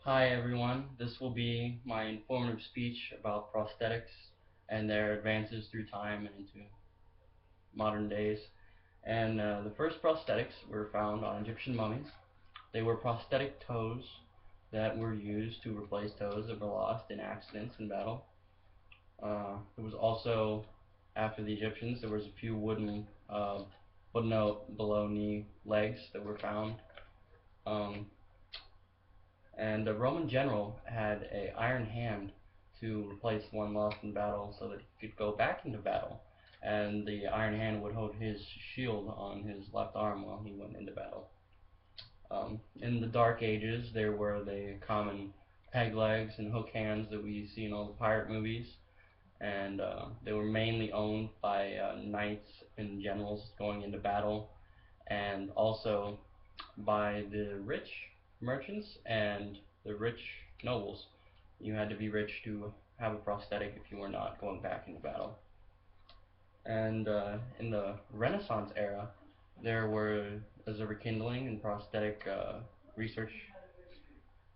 Hi everyone, this will be my informative speech about prosthetics and their advances through time and into modern days. And the first prosthetics were found on Egyptian mummies. They were prosthetic toes that were used to replace toes that were lost in accidents in battle. It was also, after the Egyptians, there was a few wooden below knee legs that were found. Um, And the Roman general had a iron hand to replace one lost in battle so that he could go back into battle. And the iron hand would hold his shield on his left arm while he went into battle. In the Dark Ages, there were the common peg legs and hook hands that we see in all the pirate movies, and they were mainly owned by knights and generals going into battle, and also by the rich merchants and the rich nobles. You had to be rich to have a prosthetic if you were not going back into battle. And in the Renaissance era, there was a rekindling in prosthetic research,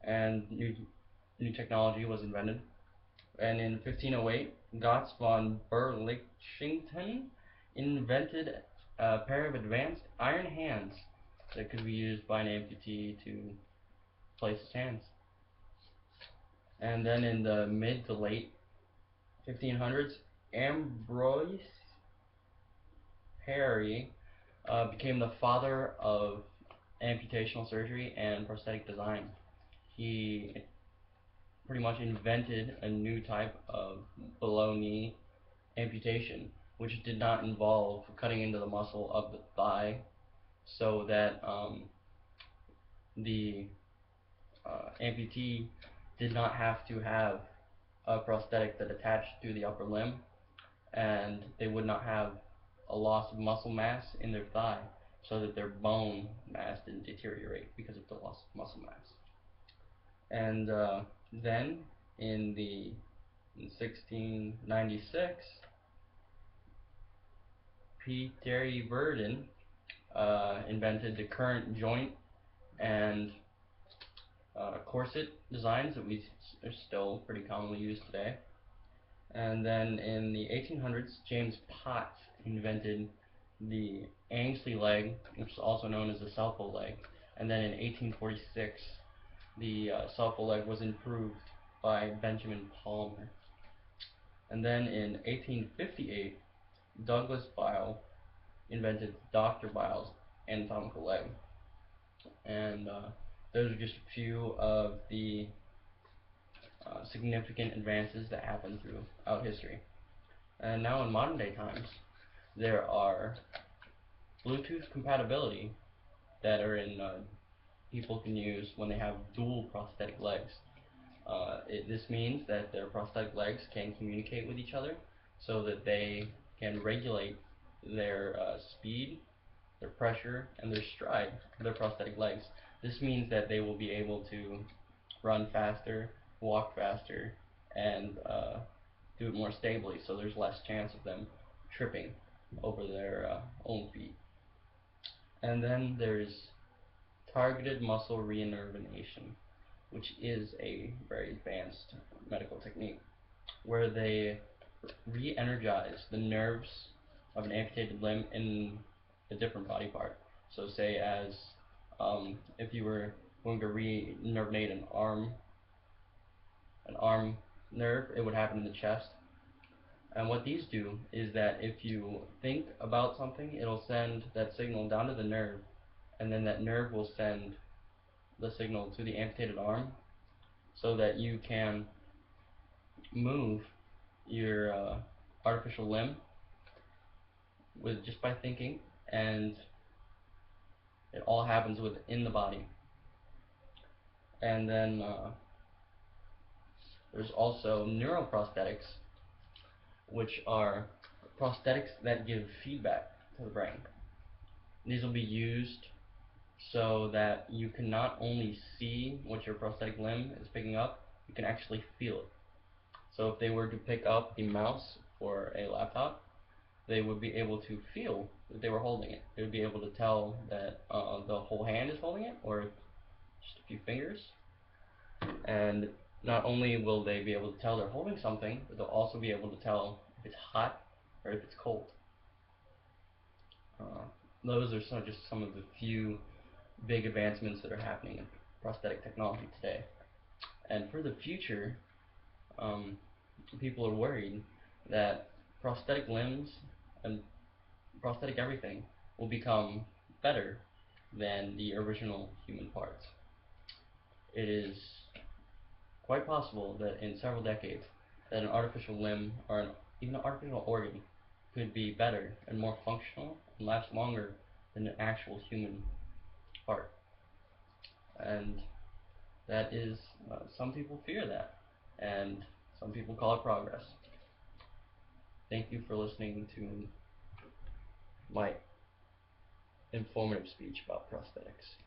and new technology was invented. And in 1508, Gotz von Berlichingen invented a pair of advanced iron hands that could be used by an amputee to place his hands. And then in the mid to late 1500s, Ambroise Parry became the father of amputational surgery and prosthetic design. He pretty much invented a new type of below knee amputation, which did not involve cutting into the muscle of the thigh, so that the amputee did not have to have a prosthetic that attached to the upper limb, and they would not have a loss of muscle mass in their thigh, so that their bone mass didn't deteriorate because of the loss of muscle mass. And then in 1696, Peter Verdun invented the current joint and corset designs that we are still pretty commonly used today. And then in the 1800s, James Potts invented the Ainsley leg, which is also known as the Southwell leg. And then in 1846, the Southwell leg was improved by Benjamin Palmer. And then in 1858, Douglas Bile invented Dr. Bile's anatomical leg. And those are just a few of the significant advances that happened throughout history. And now in modern day times, there are Bluetooth compatibility that are in people can use when they have dual prosthetic legs. This means that their prosthetic legs can communicate with each other so that they can regulate their speed, their pressure, and their stride of their prosthetic legs. This means that they will be able to run faster, walk faster, and do it more stably, so there's less chance of them tripping over their own feet. And then there's targeted muscle reinnervation, which is a very advanced medical technique where they re-energize the nerves of an amputated limb in a different body part. So say as if you were going to re-nervate an arm nerve, it would happen in the chest. And what these do is that if you think about something, it'll send that signal down to the nerve, and then that nerve will send the signal to the amputated arm so that you can move your artificial limb with just by thinking, and it all happens within the body. And then there's also neuroprosthetics, which are prosthetics that give feedback to the brain. These will be used so that you can not only see what your prosthetic limb is picking up, you can actually feel it. So if they were to pick up the mouse for a laptop, they would be able to feel that they were holding it. They would be able to tell that the whole hand is holding it, or just a few fingers. And not only will they be able to tell they're holding something, but they'll also be able to tell if it's hot or if it's cold. Uh, those are just some of the few big advancements that are happening in prosthetic technology today. And for the future, um, people are worried that prosthetic limbs and prosthetic everything will become better than the original human parts. It is quite possible that in several decades that an artificial limb or even an artificial organ could be better and more functional and last longer than an actual human part. And that is, some people fear that, and some people call it progress. Thank you for listening to my informative speech about prosthetics.